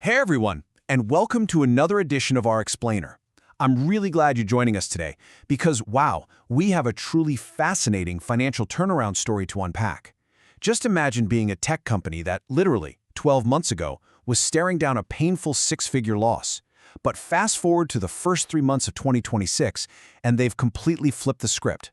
Hey everyone, and welcome to another edition of our Explainer. I'm really glad you're joining us today because, wow, we have a truly fascinating financial turnaround story to unpack. Just imagine being a tech company that literally, 12 months ago, was staring down a painful six-figure loss. But fast forward to the first 3 months of 2026, and they've completely flipped the script.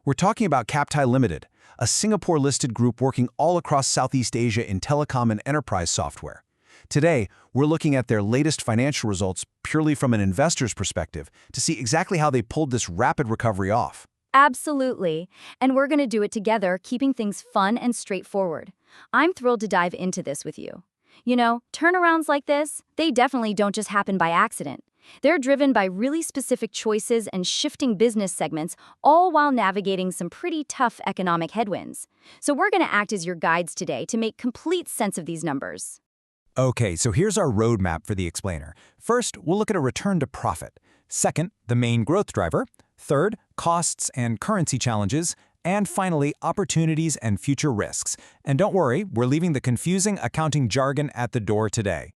We're talking about Captii Limited, a Singapore-listed group working all across Southeast Asia in telecom and enterprise software. Today, we're looking at their latest financial results purely from an investor's perspective to see exactly how they pulled this rapid recovery off. Absolutely. And we're going to do it together, keeping things fun and straightforward. I'm thrilled to dive into this with you. You know, turnarounds like this, they definitely don't just happen by accident. They're driven by really specific choices and shifting business segments, all while navigating some pretty tough economic headwinds. So we're going to act as your guides today to make complete sense of these numbers. Okay, so here's our roadmap for the explainer. First, we'll look at a return to profit. Second, the main growth driver. Third, costs and currency challenges. And finally, opportunities and future risks. And don't worry, we're leaving the confusing accounting jargon at the door today.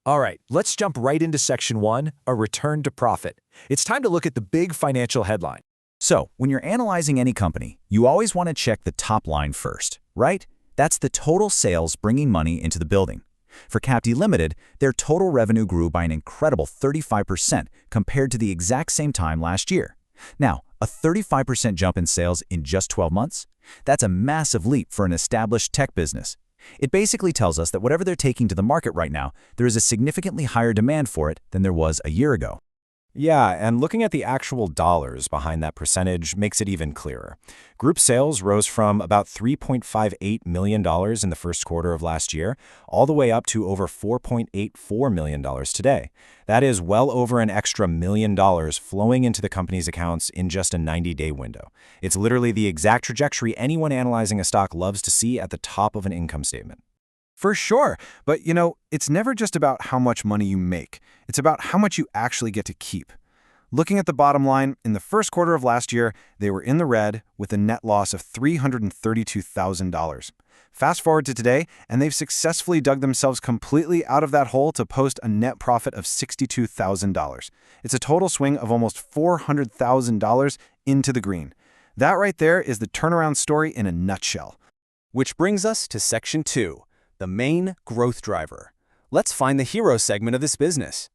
All right, let's jump right into Section 1, a return to profit. It's time to look at the big financial headline. So, when you're analyzing any company, you always want to check the top line first, right? That's the total sales bringing money into the building. For Captii Limited, their total revenue grew by an incredible 35% compared to the exact same time last year. Now, a 35% jump in sales in just 12 months? That's a massive leap for an established tech business. It basically tells us that whatever they're taking to the market right now, there is a significantly higher demand for it than there was a year ago. Yeah, and looking at the actual dollars behind that percentage makes it even clearer. Group sales rose from about $3.58 million in the first quarter of last year, all the way up to over $4.84 million today. That is well over an extra $1 million flowing into the company's accounts in just a 90-day window. It's literally the exact trajectory anyone analyzing a stock loves to see at the top of an income statement. For sure, but it's never just about how much money you make. It's about how much you actually get to keep. Looking at the bottom line, in the first quarter of last year, they were in the red with a net loss of $332,000. Fast forward to today, and they've successfully dug themselves completely out of that hole to post a net profit of $62,000. It's a total swing of almost $400,000 into the green. That right there is the turnaround story in a nutshell. Which brings us to Section 2. The main growth driver. Let's find the hero segment of this business.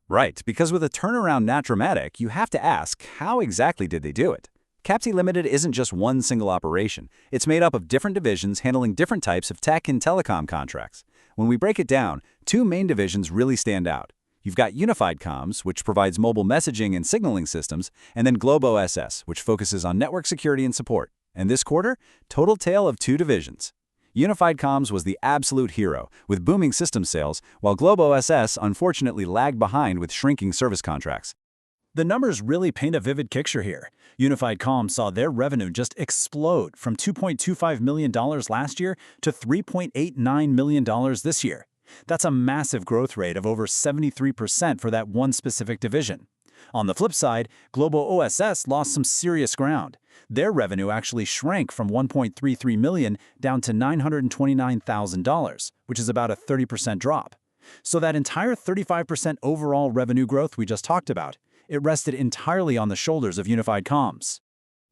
Right, because with a turnaround that dramatic, you have to ask, how exactly did they do it? Captii Limited isn't just one single operation. It's made up of different divisions handling different types of tech and telecom contracts. When we break it down, two main divisions really stand out. You've got Unifiedcomms, which provides mobile messaging and signaling systems, and then GlobeOSS, which focuses on network security and support. And this quarter, total tale of two divisions. Unifiedcomms was the absolute hero, with booming system sales, while GlobeOSS unfortunately lagged behind with shrinking service contracts. The numbers really paint a vivid picture here. Unifiedcomms saw their revenue just explode from $2.25 million last year to $3.89 million this year. That's a massive growth rate of over 73% for that one specific division. On the flip side, GlobeOSS lost some serious ground. Their revenue actually shrank from $1.33 million down to $929,000, which is about a 30% drop. So that entire 35% overall revenue growth we just talked about, it rested entirely on the shoulders of Unifiedcomms.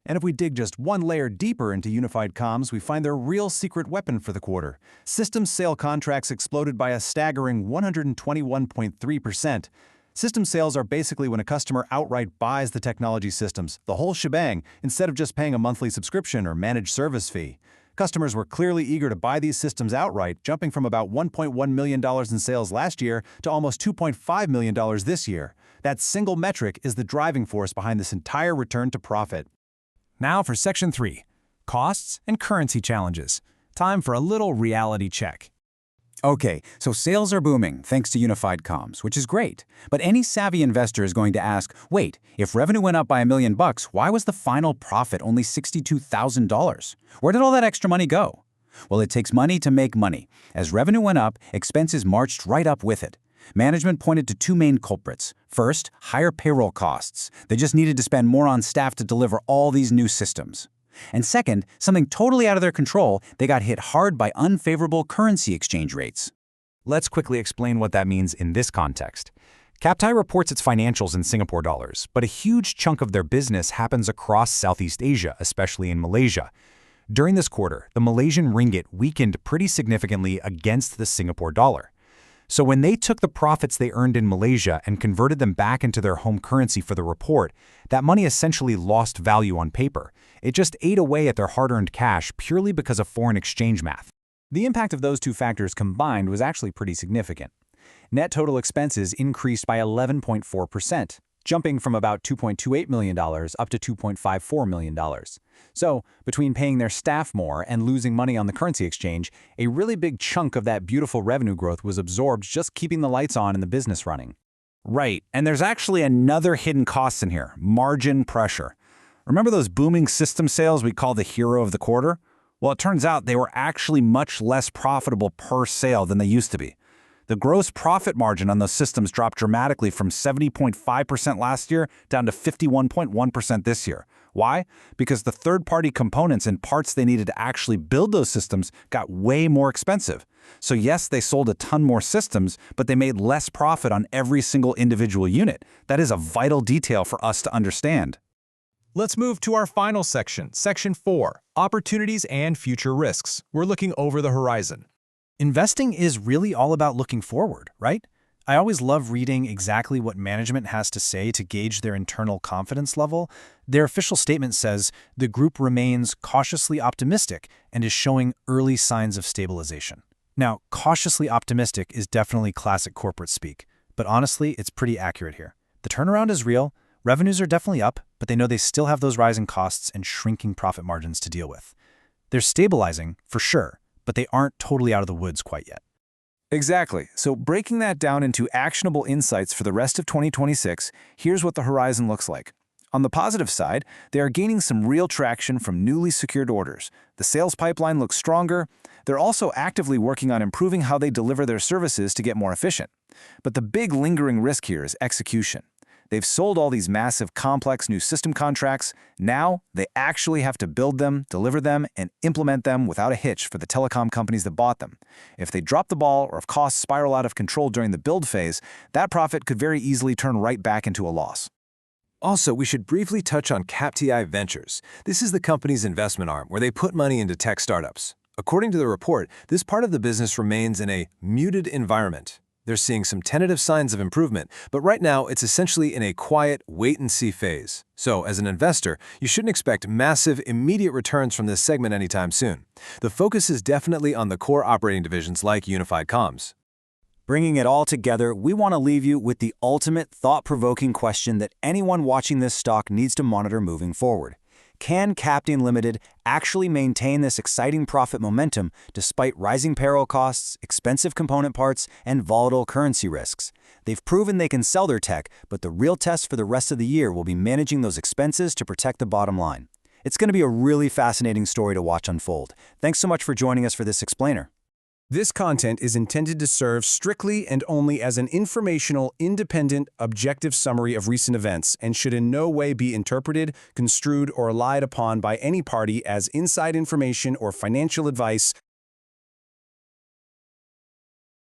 And if we dig just one layer deeper into Unifiedcomms, we find their real secret weapon for the quarter. System sale contracts exploded by a staggering 121.3%. System sales are basically when a customer outright buys the technology systems, the whole shebang, instead of just paying a monthly subscription or managed service fee. Customers were clearly eager to buy these systems outright, jumping from about $1.1 million in sales last year to almost $2.5 million this year. That single metric is the driving force behind this entire return to profit. Now for Section 3, costs and currency challenges. Time for a little reality check. Okay, so sales are booming thanks to Unifiedcomms, which is great. But any savvy investor is going to ask, wait, if revenue went up by $1 million, why was the final profit only $62,000? Where did all that extra money go? Well, it takes money to make money. As revenue went up, expenses marched right up with it. Management pointed to two main culprits. First, higher payroll costs. They just needed to spend more on staff to deliver all these new systems. And second, something totally out of their control, they got hit hard by unfavorable currency exchange rates. Let's quickly explain what that means in this context. Captii reports its financials in Singapore dollars, but a huge chunk of their business happens across Southeast Asia, especially in Malaysia. During this quarter, the Malaysian ringgit weakened pretty significantly against the Singapore dollar. So when they took the profits they earned in Malaysia and converted them back into their home currency for the report, that money essentially lost value on paper. It just ate away at their hard-earned cash purely because of foreign exchange math. The impact of those two factors combined was actually pretty significant. Net total expenses increased by 11.4%, jumping from about $2.28 million up to $2.54 million. So, between paying their staff more and losing money on the currency exchange, a really big chunk of that beautiful revenue growth was absorbed just keeping the lights on and the business running. Right, and there's actually another hidden cost in here, margin pressure. Remember those booming system sales we call the hero of the quarter? Well, it turns out they were actually much less profitable per sale than they used to be. The gross profit margin on those systems dropped dramatically from 70.5% last year down to 51.1% this year. Why? Because the third-party components and parts they needed to actually build those systems got way more expensive. So yes, they sold a ton more systems, but they made less profit on every single individual unit. That is a vital detail for us to understand. Let's move to our final section, Section 4, Opportunities and Future Risks. We're looking over the horizon. Investing is really all about looking forward, right? I always love reading exactly what management has to say to gauge their internal confidence level. Their official statement says the group remains cautiously optimistic and is showing early signs of stabilization. Now, cautiously optimistic is definitely classic corporate speak, but honestly, it's pretty accurate here. The turnaround is real, revenues are definitely up, but they know they still have those rising costs and shrinking profit margins to deal with. They're stabilizing, for sure, but they aren't totally out of the woods quite yet. Exactly. So breaking that down into actionable insights for the rest of 2026, here's what the horizon looks like. On the positive side, they are gaining some real traction from newly secured orders. The sales pipeline looks stronger. They're also actively working on improving how they deliver their services to get more efficient. But the big lingering risk here is execution. They've sold all these massive, complex new system contracts. Now, they actually have to build them, deliver them, and implement them without a hitch for the telecom companies that bought them. If they drop the ball or if costs spiral out of control during the build phase, that profit could very easily turn right back into a loss. Also, we should briefly touch on Captii Ventures. This is the company's investment arm where they put money into tech startups. According to the report, this part of the business remains in a muted environment. They're seeing some tentative signs of improvement, but right now it's essentially in a quiet wait-and-see phase. So, as an investor, you shouldn't expect massive, immediate returns from this segment anytime soon. The focus is definitely on the core operating divisions like Unifiedcomms. Bringing it all together, we want to leave you with the ultimate thought-provoking question that anyone watching this stock needs to monitor moving forward. Can Captii Limited actually maintain this exciting profit momentum despite rising payroll costs, expensive component parts, and volatile currency risks? They've proven they can sell their tech, but the real test for the rest of the year will be managing those expenses to protect the bottom line. It's going to be a really fascinating story to watch unfold. Thanks so much for joining us for this explainer. This content is intended to serve strictly and only as an informational, independent, objective summary of recent events and should in no way be interpreted, construed, or relied upon by any party as inside information or financial advice